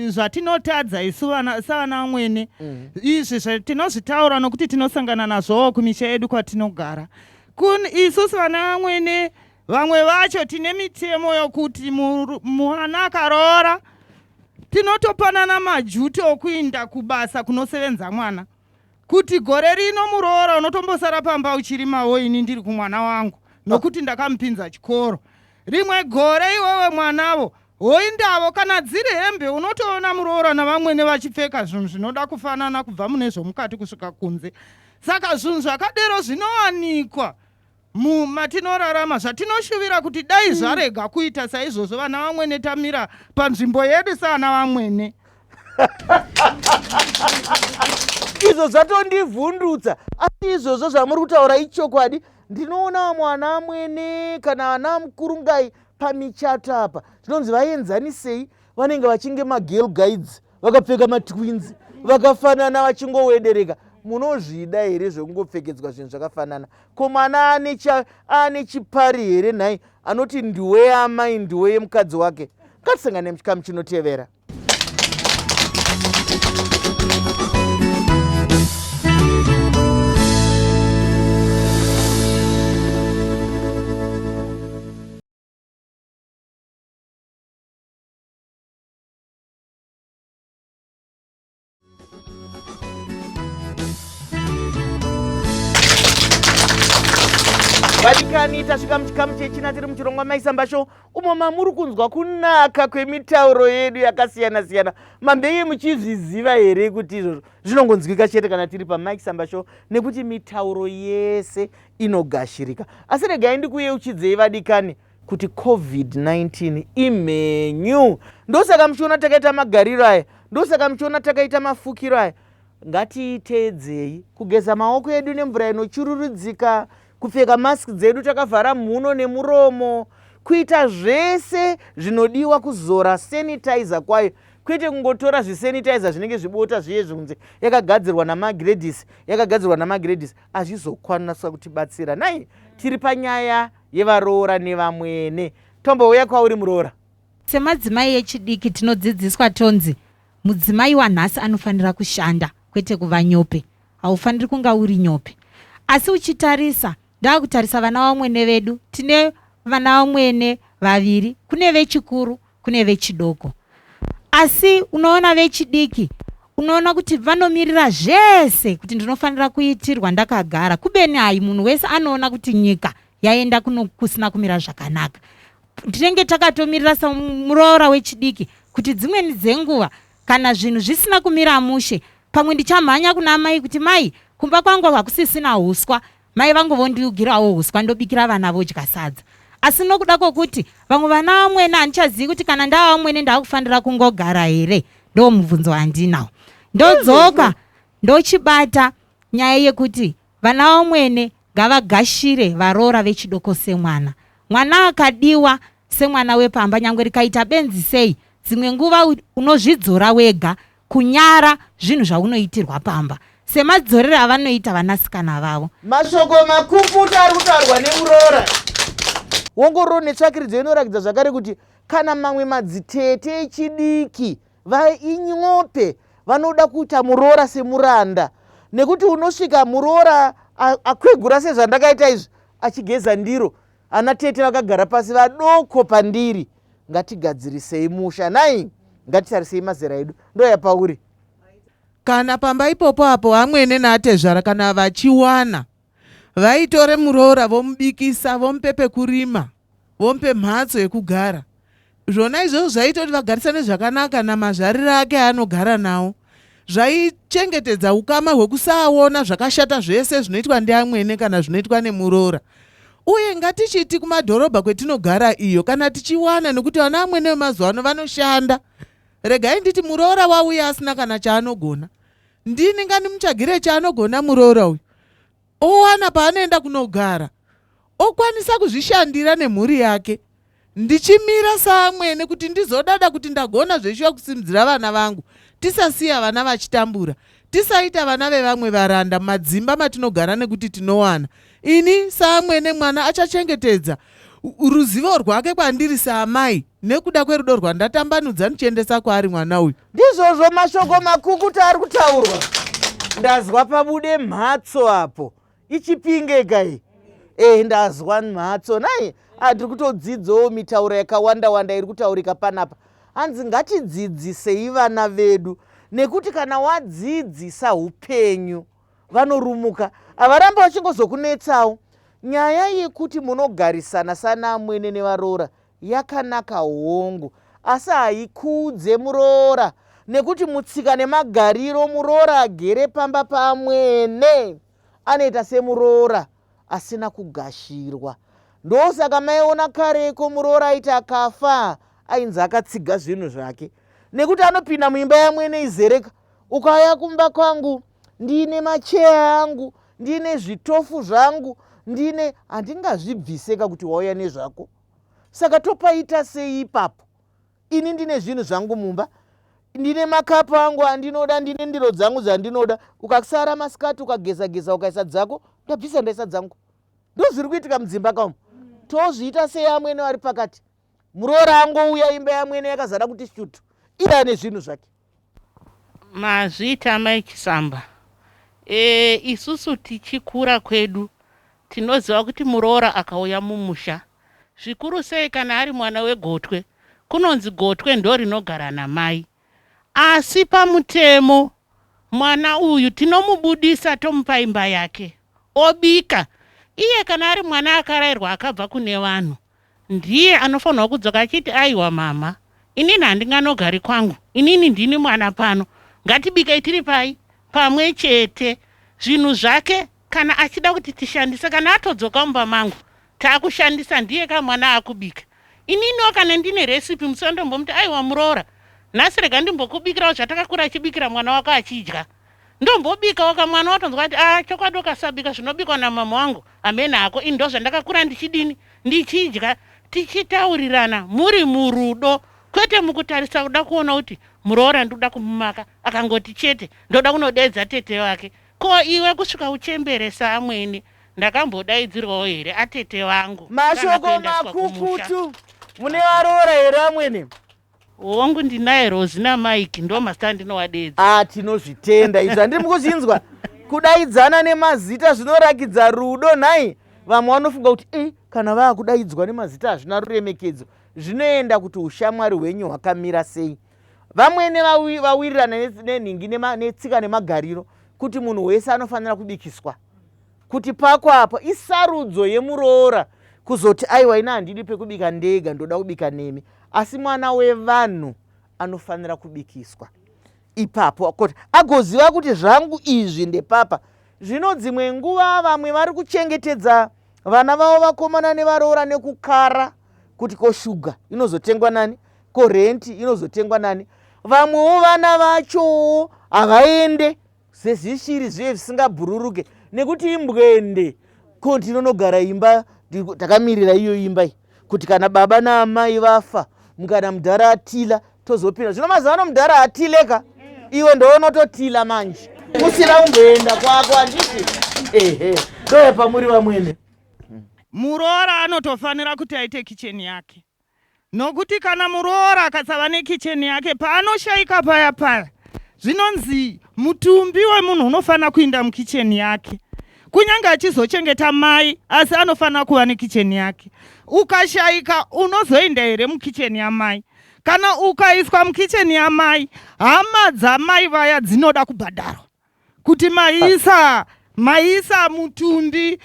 zvatinotadza isu savana amwene. Izvi zvatinozvitaura nokuti tinosangana nazvowo kumisha yedu kwatinogara. Isusu vana amwene, vamwe vacho tine mitemo yokuti mwana akaroora tinotopanana majuti okuinda kubasa kunosevenza mwana. Kuti gore rino muroora unotombosara pamba uchirimawo ini ndiri kumwana wangu nokuti ndakamupinza chikoro. Rimwe gore iwewe mwanavo hoindavo kana dziri hembe unotoona muroora navamwene vachipfeka zvinhu zvinoda kufanana kubva mune zvomukati kusvika kunze. Saka zvinhu zvakadero zvinowanikwa matinorarama, zvatinoshuvira kuti dai zvarega kuita saizvozvo vana vamwene tamira panzvimbo yedu saana vamwene. Izvo zvatondivhundutsa, asi izvozvo zvamuri kutaura ichokwadi. Ndinoona mwana amwene kana ana mukurungai pamichato apa zvinonzi vaenzanisei, vanenge vachinge magirl guides, vakapfeka matwins, vakafanana vachingowedereka. Munozvida here zvekungopfekedzwa zvinhu zvakafanana? Ko mwana ane chipari here nhai anoti ndiwe amai ndiwe yemukadzi wake? Ngatisangane muchikamu chinotevera. Vadikani, tasvika muchikamu chechina tiri muchirongwa Mai Chisamba Show, umo mamuri kunzwa kunaka kwemitauro yedu yakasiyana-siyana. Mambeye muchizviziva here kuti izvozvo zvinongonzwika chete kana tiri paMai Chisamba Show, nekuti mitauro yese inogashirika. Asi regai ndikuyeuchidzei vadikani kuti COVID-19 imhenyu. Ndosaka muchiona takaita magariro aya, ndosaka muchiona takaita mafukiro aya. Ngatiiteedzei kugeza maoko edu nemvura inochururudzika, kupfeka masiki dzedu takavhara mhuno nemuromo, kuita zvese zvinodiwa, kuzora sanitizer kwayo, kwete kungotora zvisanitizer zvinenge zvibota zviye zvinze yakagadzirwa namagredhisi, hazvizokwanisa kutibatsira. Nai tiri panyaya yevaroora nevamwene. Tombouya kwauri muroora. Semadzimai echidiki tinodzidziswa tonzi mudzimai wanhasi anofanira kushanda, kwete kuva nyope. Haufaniri kunga uri nyope. Asi uchitarisa, ndakutarisa vana vamwene vedu, tine vana vamwene vaviri, kune vechikuru, kune vechidoko. Asi unoona vechidiki, unoona kuti vanomirira zvese kuti ndinofanira kuitirwa ndakagara. Kubeni hai munhu wese anoona kuti nyika yaenda kusina kumira zvakanaka. tinenge takatomirira samuroora wechidiki kuti dzimweni dzenguva kana zvinhu zvisina kumira mushe, pamwe ndichamhanya kuna mai kuti mai, kumba kwangu hakusisina huswa, mai vangu vondiugirawo huswa ndobikira vana vodya sadza. Asi nokuda kwokuti vamwe vana vamwene handichazivi kuti kana ndava vamwene ndakufanira kungogara here, ndo mubvunzo handinawo. Ndodzoka ndochibata nyaya yekuti vana vamwene ngavagashire varoora vechidoko semwana. Mwana akadiwa semwana wepamba, nyangwe rikaita benzi sei, dzimwe nguva unozvidzora wega kunyara zvinhu zvaunoitirwa pamba, semadzorero avanoita vanasikana vavo. Mashoko makuputa ari kutaurwa Nemuroora. Ongororo netsvakiridzo inoratidza zvakare kuti kana mamwe madzitete echidiki vainyope vanoda kuita Muroora semuranda, nekuti unosvika Muroora akwegura sezvandakaita izvi achigeza ndiro, ana tete vakagara pasi vadoko pandiri. Ngatigadzirisei musha nai, ngatitarisei mazera edu. Ndoyapauri kana pamba ipopo apo amwene naatezvara kana vachiwana vaitore Muroora vomubikisa, vomupe pekurima, vomupe mhatso yekugara. Zvona izvozvo zvaita kuti vagarisane zvakanaka namazvariro ake aanogara nawo. Zvaichengetedza ukama hwekusaona zvakashata zvese zvinoitwa ndiamwene kana zvinoitwa Nemuroora. Uye ngatichiti kumadhorobha kwetinogara iyo, kana tichiwana, nekuti vana amwene vemazuva ano vanoshanda. Regai nditi Muroora wauya asina kana chaanogona. Ndini ngandimutsvagire chaanogona Muroora uyu? Owana paanoenda kunogara, okwanisa kuzvishandira nemhuri yake. Ndichimira saamwene kuti ndizodada kuti ndagona zveshuwa kusimudzira vana vangu, tisasiya vana vachitambura, tisaita vana vevamwe varanda madzimba matinogara nekuti tinowana. Ini saamwene mwana achachengetedza ruzivo rwake kwandiri saamai, nekuda kwerudo rwandatambanudza ndichiendesa kwaari mwana uyu. ndizvozvo mashoko makukuta ari kutaurwa. Ndazwa pabude mhatso apo ichipingeka iyi. Ndazwa mhatso nai, handiri kutodzidzawo mitauro yakawanda wanda iri kutaurika panapa. Hanzi ngatidzidzisei vana vedu, nekuti kana wadzidzisa upenyu vanorumuka, havaramba vachingozokunetsawo. Nyaya yekuti munogarisana sana amwene nevaroora yakanaka hongu, asi haikudze Muroora, nekuti mutsika nemagariro Muroora agere pamba pamwene anoita semuroora asina kugashirwa. Ndosaka maiona kareko Muroora aiti akafa ainzi akatsiga zvinhu zvake, nekuti anopinda muimba yamwene izereka. Ukauya kumba kwangu ndine macheya angu, ndine zvitofu zvangu, ndine handingazvibviseka kuti wauya nezvako. Saka topaita sei ipapo? Ini ndine zvinhu zvangu mumba, ndine makapu angu andinoda, ndine ndiro dzangu dzandinoda. Ukasara masikati ukageza ukaisa dzako, ndabvisa ndaisa dzangu. Ndozviri kuitika mudzimba kamu. Tozviita sei amwene vari pakati? Muroora angouya imba yamwene yakazara kuti shutu, ida nezvinhu zvake. Mazvita Mai Chisamba. Isusu tichikura kwedu tinoziva kuti Muroora akauya mumusha, zvikuru sei kana ari mwana wegotwe, kunonzi gotwe ndo rinogara namai. Asi pamutemo mwana uyu tinomubudisa tomupa imba yake obika. Iye kana ari mwana akarayirwa akabva kune vanhu, ndiye anofanirwa kudzoka achiti aiwa mama, inini handinganogari kwangu, inini ndini mwana pano, ngatibike tiri pai pamwe chete. Zvinhu zvake kana achida kuti tishandise, kana atodzoka mumba mangu taakushandisa, ndiye kamwana akubika. Ininiwo kana ndine recipe musondombomuti aiwa Muroora, nhasi rega ndimbokubikirawo zvatakakura achibikira mwana wako achidya. Ndombobikawo kamwana watonzwa kuti chokwadi ukasabika zvinobikwa namama wangu amene ako, ini ndo zvandakakura ndichidini ndichidya. Tichitaurirana muri murudo, kwete mukutarisa kuda kuona kuti Muroora ndoda kumumaka akangoti chete ndoda kunodedza tete wake. Ko iwe kusvika uchemberesa amwene, ndakambodaidzirwawo here atete wangu. Mashoko makukutu mune varoora here amwene? Hongu ndinaye Rozi naMike ndo masita ndinowadedza. Tinozvitenda izvi, handiri mukuzvinzwa kudaidzana nemazita zvinorakidza rudo. Nhai vamwe vanofunga kuti kana vaakudaidzwa nemazita hazvina ruremekedzo, zvinoenda kuti ushamwari hwenyu hwakamira sei. Vamwene vawirirana nenhingi netsika nemagariro kuti munhu wese anofanira kubikiswa, kuti pako apa isarudzo yemuroora kuzoti aiwa ina handidi pekubika ndega ndoda kubika nemi, asi mwana wevanhu anofanira kubikiswa. Ipapo kuti agoziva kuti zvangu izvi ndepapa. Zvino dzimwe nguva vamwe vari kuchengetedza vana vavo vakomana nevaroora nekukara kuti ko shuga inozotengwa nani, ko renti inozotengwa nani. Vamwewo vana vacho havaende sezvishiri zviye zvisingabhururuke nekuti imbwende ko tinonogara imba takamirira iyo imba iyi kuti kana baba naamai vafa mukana mudhara atila tozopinda. Zvino mazuva ano mudhara atileka, iwe ndounototila manje usina umboenda kwako handiti. Ndoya pamuri vamwene. Muroora anotofanira kuti aite kicheni yake, nokuti kana muroora akasava nekicheni yake paanoshayika paya paya, zvinonzi mutumbi wemunhu unofanira kuinda mukicheni yake. Kunyange achizochengeta mai, asi anofanira kuva nekicheni yake. Ukashayika unozoenda here mukicheni yamai? Kana ukaiswa mukicheni yamai, hama dzamai vaya dzinoda kubhadharwa kuti maisa mutumbi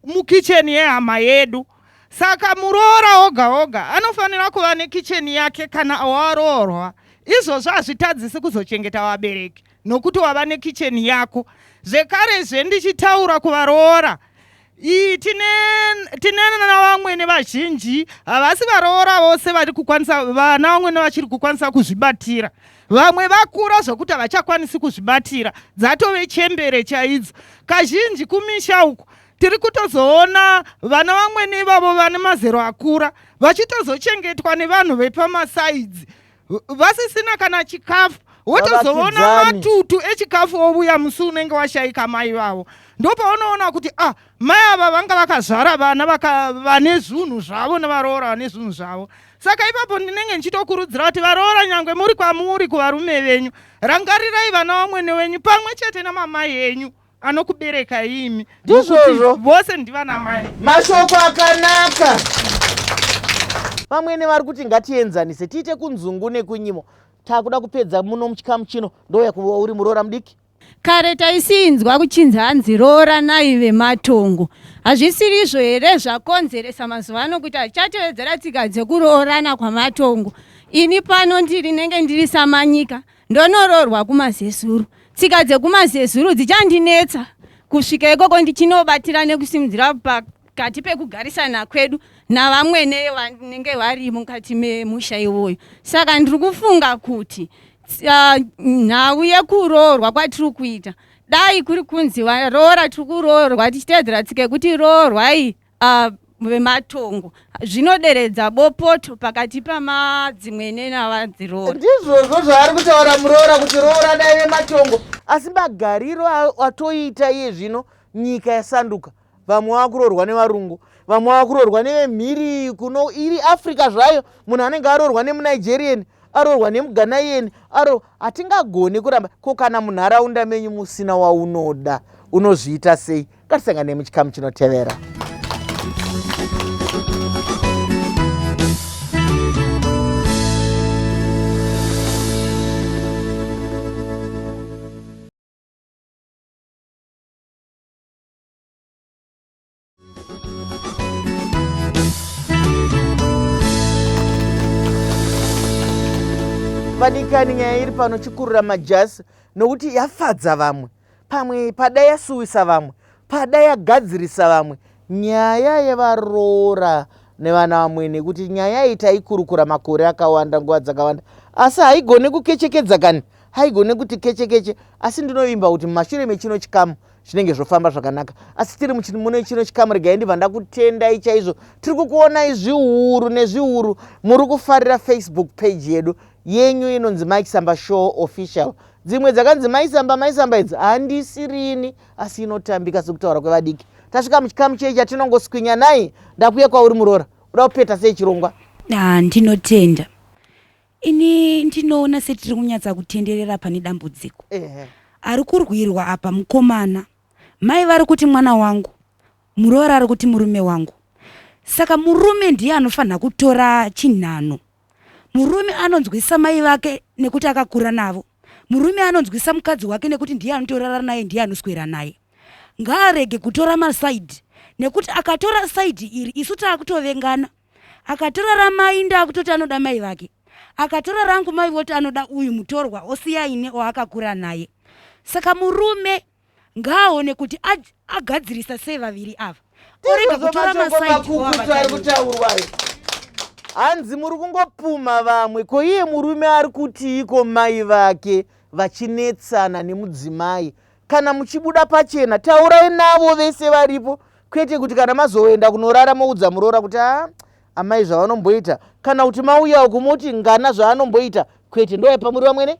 mukicheni yehama yedu. Saka muroora oga oga anofanira kuva nekicheni yake kana waroorwa. Izvozvo hazvitadzisi kuzochengeta vabereki nokuti wava nekicheni yako. Zvekare ndichitaura kuvaroora, tine vamwene vazhinji havasi varoora vose vari kukwanisa, vana vamwene vachiri kukwanisa kuzvibatira. Vamwe vakura zvokuti havachakwanisi kuzvibatira, dzatove chembere chaidzo. Kazhinji kumisha uku tiri kutozoona vana vamwene ivavo vane mazero akura vachitozochengetwa nevanhu vepamasaidzi vasisina kana chikafu. Wotozoona matutu echikafu ouya musi unenge washayika mai vavo. Ndopaunoona kuti mai ava vanga vakazvara vana vane zvinhu zvavo nevaroora vane zvinhu zvavo. Saka ipapo ndinenge ndichitokurudzira kuti varoora nyangwe muri kwamuri kuvarume venyu, rangarirai vana vamwene venyu pamwe chete namamai enyu anokubereka imi. Ndizvozvo vose ndivana mai. Mashoko akanaka. Vamwene vari kuti ngatienzanise tiite kunzungu nekunyimo. Takuda kupedza muno muchikamu chino ndoya kuva uri muroora mudiki. Kare taisinzwa kuchinzi hanzi roora naive matongo. Hazvisiri izvo here zvakonzeresa mazuva ano kuti achatevedzera tsika dzekuroorana kwamatongo. Ini pano nenge ndiri samanyika ndonoroorwa kumazezuru. Tsika dzekumazezuru dzichandinetsa kusvika ikoko ndichinobatira nekusimudzira pakati pekugarisana kwedu navamwene vanenge vari mukati memusha iwoyo. Saka ndiri kufunga kuti nhau yekuroorwa kwatiri kuita, dai kuri kunzi varoora tiri kuroorwa tichitedzera tsika kuti roorwai vematongo, zvinoderedza bopoto pakati pamadzimwene navadziroora. Ndizvozvo zvaari kutaura muroora kuti roora dai vematongo, asi magariro atoita iye zvino nyika yasanduka. Vamwe vakuroorwa nevarungu, vamwe vakuroorwa nevemhiri kuno iri Afrika zvayo. Munhu anenge aroorwa nemunigerian, aroorwa nemughanaian, hatingagoni kuramba. Ko kana munharaunda menyu musina waunoda, unozviita sei? Ngatisangane muchikamu chinotevera. Vadikani nyaya iri pano chikurira majasi nokuti yafadza vamwe, pamwe pada yasuwisa vamwe, pada yagadzirisa vamwe. Nyaya yevaroora nevana vamwene kuti nyaya iyi taikurukura makore akawanda, nguva dzakawanda, asi haigone kukechekedza kani, haigone kuti kechekeche. Asi ndinovimba kuti mumashure mechino chikamu zvinenge zvofamba zvakanaka. Asi tiri mune chino chikamu, regai ndibva ndakutendai chaizvo. Tiri kukuonai zviuru nezviuru muri kufarira Facebook page yedu yenyu inonzi Mai Chisamba Show Official. Dzimwe dzakanzi Mai Chisamba idzi handisirini, asi inotambika sekutaura kwevadiki. Tasvika muchikamu chechi chatinongoswinya nai. Ndakuya kwauri muroora, uda kupeta sei chirongwa? Ndinotenda. Ini ndinoona setiri kunyatsa kutenderera pane dambudziko. Ari kurwirwa apa mukomana. Mai vari kuti mwana wangu, muroora ari kuti murume wangu. Saka murume ndiye anofanira kutora chinhano. Murume anonzwisa mai vake nekuti akakura navo. Murume anonzwisa mukadzi wake nekuti ndiye anotorara naye, ndiye anoswera naye. Ngaarege kutora masaidi nekuti akatora saidhi iri isu taakutovengana. Akatora ramai ndaakutoti anoda mai vake, akatora rangu mai voti anoda uyu mutorwa osiya ine waakakura naye. Saka murume ngaaone kuti agadzirisa sei vaviri ava. Orega kutora masaidhi ari kutaurwayo. Hanzi muri kungopuma vamwe, ko iye murume ari kuti iko mai vake vachinetsana nemudzimai. Kana muchibuda pachena taurai navo vese varipo, kwete kuti kana mazoenda kunorara moudza Muroora kuti amai zvavanomboita, kana kuti mauya kumoti ngana zvaanomboita, kwete. Ndo pamuri vamwene.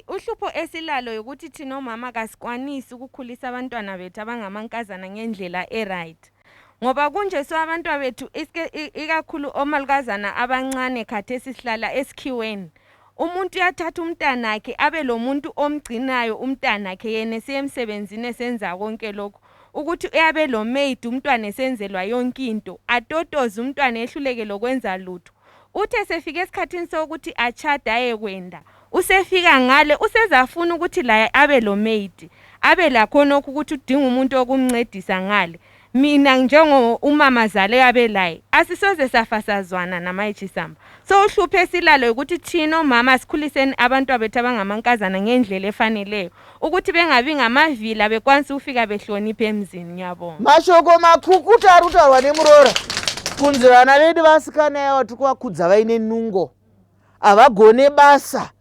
Uhlupho esilalo yokuthi thina omama kasikwanisi ukukhulisa abantwana bethu abangamankazana ngendlela eright. Ngoba kunje so abantwana bethu ikakhulu omalukazana abancane khathesi sihlala esikhiweni. Umuntu uyathatha umntanakhe abe lo muntu omgcinayo umntanakhe yena esemsebenzini esenza konke lokho. Ukuthi uyabe lo maid umntwana esenzelwa yonke into, atotoza umntwana ehluleke lokwenza lutho. Uthe sefike esikhathini sokuthi achada ayekwenda, usefika ngale usezafuna ukuthi la abe lo maid, abe lakhona ukuthi udinga umuntu okumncedisa ngale. Mina njengo umama zale abe laye asisoze safasazwana na Mai Chisamba. So uhluphe esilalo ukuthi thina omama sikhuliseni abantu abethu abangamankazana ngendlela efaneleyo, ukuthi bengabi ngamavila bekwanisa ufika behloniphe emzini. Ngiyabonga. Mashoko makhukuta ari kutaurwa nemuroora kunzi vana vedu vasikana yavo tikuvakhudza vaine nungo, havagone basa.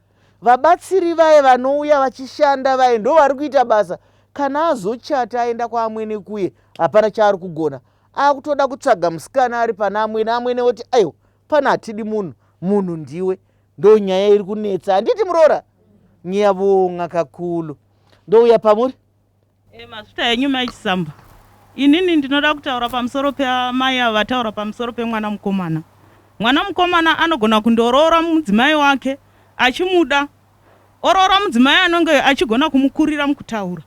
Vabatsiri vaye vanouya vachishanda vaye ndo vari kuita basa. Kana azochata aenda kwaamwene kuye hapana chaari kugona, akutoda kutsvaga musikana ari pana amwene oti aiwa pana hatidi munhu ndiwe. Ndo nyaya iri kunetsa, handiti Muroora? Nyabonga kakulu. Ndouya pamuri. Mazvita yenyu Mai Chisamba, inini ndinoda kutaura pamusoro pamai ava vataura pamusoro pemwana mukomana. Mwana mukomana anogona kundoroora mudzimai wake achimuda, oroora mudzimai anonge achigona kumukurira mukutaura,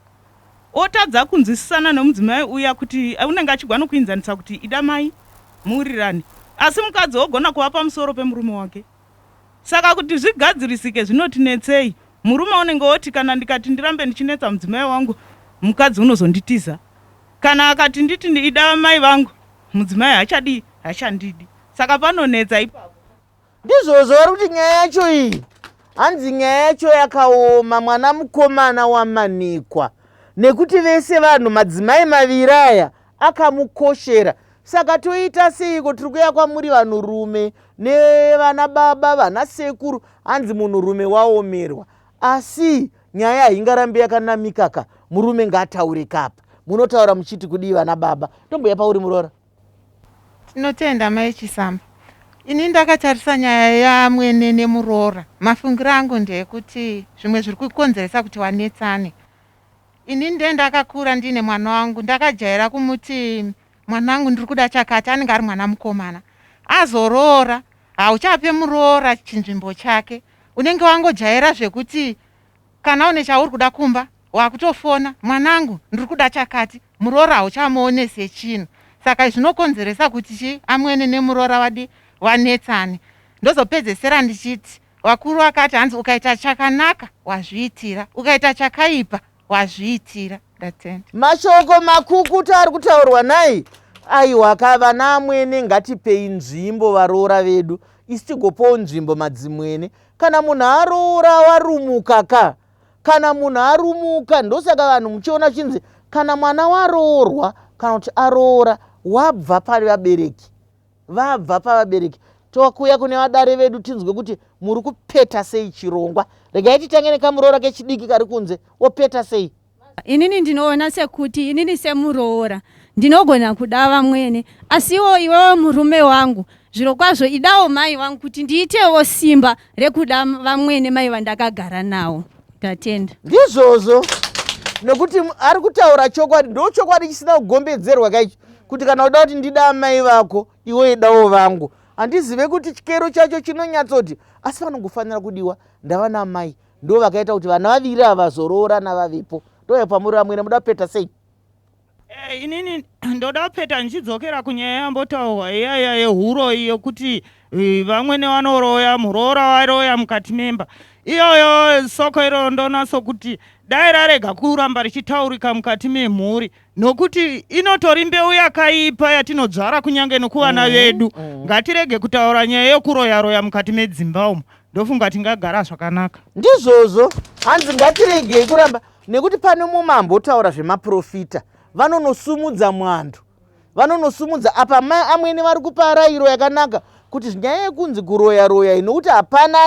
otadza kunzwisisana nomudzimai uya kuti unenge achigona kuinzanisa kuti ida mai muurirane, asi mukadzi ogona kuva pamusoro pemurume wake. Saka kuti zvigadzirisike zvinotinetsei. Murume unenge oti kana ndikati ndirambe ndichinetsa mudzimai wangu mukadzi unozonditiza, kana akati nditi ndida mai vangu mudzimai hachandidi. Saka panonetsa ipapo. Ndizvozvo vari kuti nyaya yacho iyi hanzi nyaya yacho yakaoma. Mwana mukomana wamanikwa nekuti vese vanhu madzimai maviri aya akamukoshera. Saka toita seiko tiri kuya kwamuri vanhurume nevana baba vana sekuru, hanzi munhurume waomerwa. Asi nyaya haingarambe yakanamikaka. Murume ngaataure kapa. Munotaura muchiti kudii vana baba? Tomboya pauri Muroora. Tinotenda Mai Chisamba. Ini ndakatarisa nyaya yaMwene neMuroora. Mafungiro angu ndeyekuti zvimwe zviri kukonzeresa kuti wanetsane. Ini ndakakura ndine mwana wangu, ndakajaira kumuti mwana wangu ndiri kuda chakati, anenge ari mwana mukomana. Azoroora, hauchape Muroora chinzvimbo chake. Unenge wangojaira zvekuti kana une chauri kuda kumba wakutofona, mwanangu ndiri kuda chakati, Muroora hauchamuone sechinhu. Saka zvinokonzeresa kuti Amwene neMuroora wanetsane. Ndozopedzesera ndichiti wakuru wakati hanzi ukaita chakanaka wazviitira, ukaita chakaipa wazviitira. Ndatenda. Mashoko makukuta ari kutaurwa naye. Aiwa vana Amwene ngatipei nzvimbo varoora vedu, isi tigopawo nzvimbo madzimwene. Kana munhu aroora warumuka ka, kana munhu arumuka, ndosaka vanhu muchiona chinzi kana mwana waroorwa kana kuti aroora wabva pavabereki, vabva pavabereki. Tokuya kune vadare vedu tinzwe kuti muri kupeta sei chirongwa. Regai titange nekamuroora kechidiki kari kunze, opeta sei? Inini ndinoona sekuti inini semuroora ndinogona kuda vamwene, asiwo iwewo murume wangu zviro kwazvo idawo mai vangu kuti ndiitewo simba rekuda vamwene mai vandakagara nawo. Ndatenda. Ndizvozvo nekuti ari kutaura chokwadi, ndo chokwadi chisina kugombedzerwa kaichi, kuti kana uda kuti ndida mai vako iwe idawo vangu. Handizive kuti chikero chacho chinonyatsoti asi vanongofanira kudiwa ndava namai, ndo vakaita kuti vana vaviri ava zoroora navavipo. Ndoya pamuri Amwene muda kupeta sei? Inini ndoda kupeta nchidzokera kunyaya yambotaurwa iyaya yehuro iyo kuti vamwene vanoroya, Muroora waroya mukati memba. Iyoyo soko iro ndonaso kuti dai rarega kuramba richitaurika mukati memhuri, nokuti inotori mbeu yakaipa yatinodzvara kunyange nokuvana vedu. Ngatirege kutaura nyaya yekuroya-roya mukati medzimba umo, ndofunga tingagara zvakanaka. Ndizvozvo hanzi ngatiregei kuramba, nekuti pane mumambotaura zvemaprofita vanonosumudza mwando, vanonosumudza apa amwene vari kupa rayiro yakanaka kuti nyaya yekunzi kuroya-roya nokuti hapana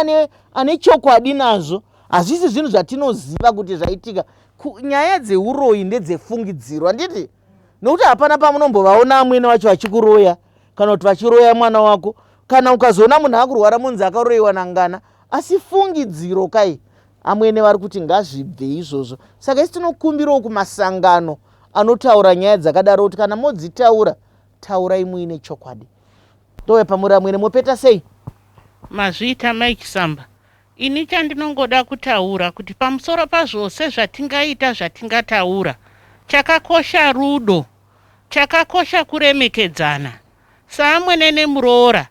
ane chokwadi nazvo. Hazvisi zvinhu zvatinoziva kuti zvaitika. Nyaya dzeuroyi ndedzefungidziro, handiti? Nokuti hapana pamunombovaona amwene vacho vachikuroya kana kuti vachiroya mwana wako, kana ukazoona munhu akurwara munzi akaroyiwa nangana. Asi fungidziro kai, amwene vari kuti ngazvibve izvozvo. Saka isi tinokumbirawo kumasangano anotaura nyaya dzakadaro kuti kana modzitaura, taurai muine chokwadi. Ndove pamuri amwene mopeta sei? Mazviita Mai Chisamba. Ini chandinongoda kutaura kuti pamusoro pazvose zvatingaita zvatingataura, chakakosha rudo, chakakosha kuremekedzana. Saamwene Nemuroora,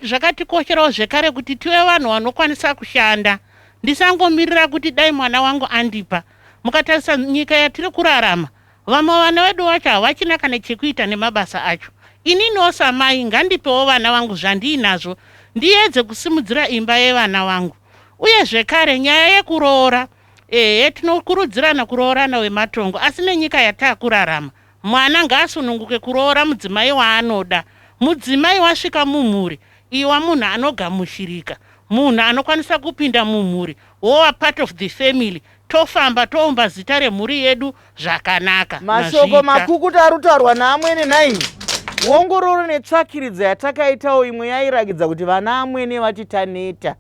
zvakatikosherawo zvekare kuti tive vanhu vanokwanisa kushanda. Ndisangomirira kuti dai mwana wangu andipa. Mukatarisa nyika yatiri kurarama, vamwe vana vedu vacho havachina kana chekuita nemabasa acho. Ininiwo samai ngandipewo vana vangu zvandiinazvo, ndiedze kusimudzira imba yevana vangu. Uye zvekare nyaya yekuroora, tinokurudzirana kuroorana wematongo, asi nenyika yatakurarama, mwana ngaasununguke kuroora mudzimai waanoda. Mudzimai wasvika mumhuri, iwa munhu anogamushirika, munhu anokwanisa kupinda mumhuri, wova part of the family, tofamba toumba zita remhuri yedu zvakanaka. Mashoko makukutu arutaurwa naamwene nai. Ongororo netsvakiridza yatakaitawo imwe yairagidza kuti vana amwene vati taneta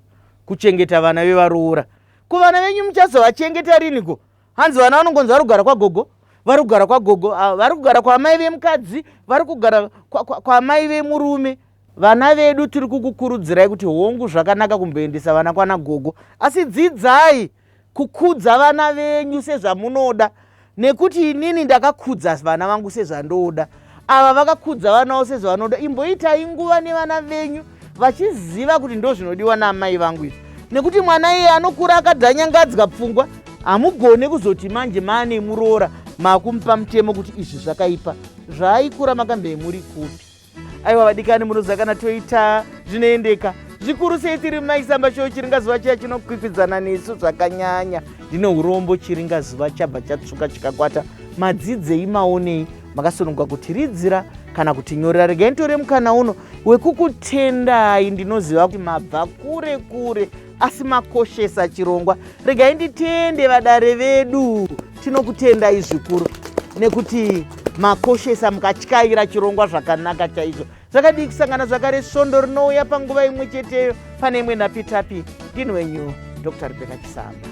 kuchengeta vana vevaroora. Kuvana venyu muchazovachengeta riniko? Hanzi vana vanongonzi vari kugara kwagogo, vari kugara kwagogo, vari kugara kwamai vemukadzi, vari kugara kwamai vemurume. Vana vedu tiri kukukurudzirai kuti hongu zvakanaka kumboendesa vana kwana gogo, asi dzidzai kukudza vana venyu sezvamunoda, nekuti inini ndakakudza vana vangu sezvandoda. Ava vakakudza vanawo sezvavanoda. Imboitai nguva nevana venyu vachiziva kuti ndo zvinodiwa naamai vangu izvi, nekuti mwana iye anokura akadhanyangadzwa pfungwa, hamugone kuzoti manje maane muroora makumupa mutemo kuti izvi zvakaipa. Zvaaikura makambe muri kupi? Aiwa vadikani, munoziva kana toita zvinoendeka zvikuru sei tiri Mai Chisamba show. Chiringazuva chiya chinokwikwidza nesu zvakanyanya. Ndine urombo chiringazuva chabva chatsvuka chikakwata. Madzidzei maonei, makasununguka kutiridzira kana kutinyorera. Regai nditore mukana uno wekukutendai. Ndinoziva kuti mabva kure kure asi makoshesa chirongwa. Regai nditende vadare vedu, tinokutendai zvikuru nekuti makoshesa mukatyaira chirongwa zvakanaka chaizvo. Zvakadii kusangana zvakare svondo rinouya panguva imwe cheteyo pane imwe napitapi. Ndini wenyu Dr. Mai Chisamba.